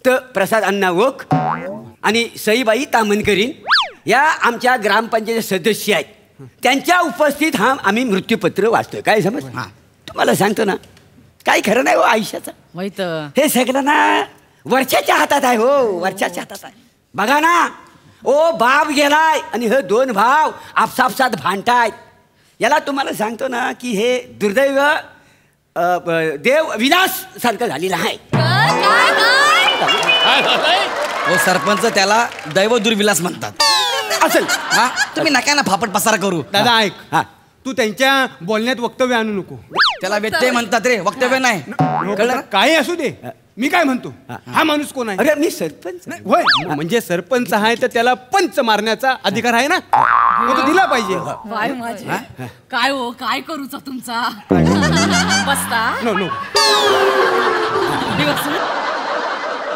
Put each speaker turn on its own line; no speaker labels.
दत्त प्रसाद अण्णा okay आणि सईबाई तामनकरीन या आमच्या ग्रामपंचायत सदस्य आहेत. त्यांच्या उपस्थित आम्ही मृत्यूपत्र वाचतोय. काय समज? तुम्हाला सांगतो ना, काही खरं नाही हो आयुष्याचं. हे सगळं ना वरच्याच्या हातात आहे. हो, वरच्याच्या हातात आहे. बघा ना, ओ बाप गेलाय आणि हे दोन भाव आपसापसात भांडतायत. याला तुम्हाला सांगतो ना की हे दुर्दैव देव विलास सारखं झालेलं आहे.
हो सरपंच, त्याला दैव दुर्विलास म्हणतात.
असेल.
हा, तुम्ही नका ना फापट पसार करू.
दादा ऐक, तू त्यांच्या बोलण्यात वक्तव्य आणू नको.
त्याला व्यत्यय म्हणतात रे, वक्तव्य नाही. कळलं?
काही असू दे. मी काय म्हणतो, हा माणूस कोण आहे?
अरे मी सरपंच.
होय, म्हणजे सरपंच आहे तर त्याला पंच मारण्याचा अधिकार आहे ना, तो दिला पाहिजे.
काय हो, काय करूचा तुमचा? बसता
नो नो.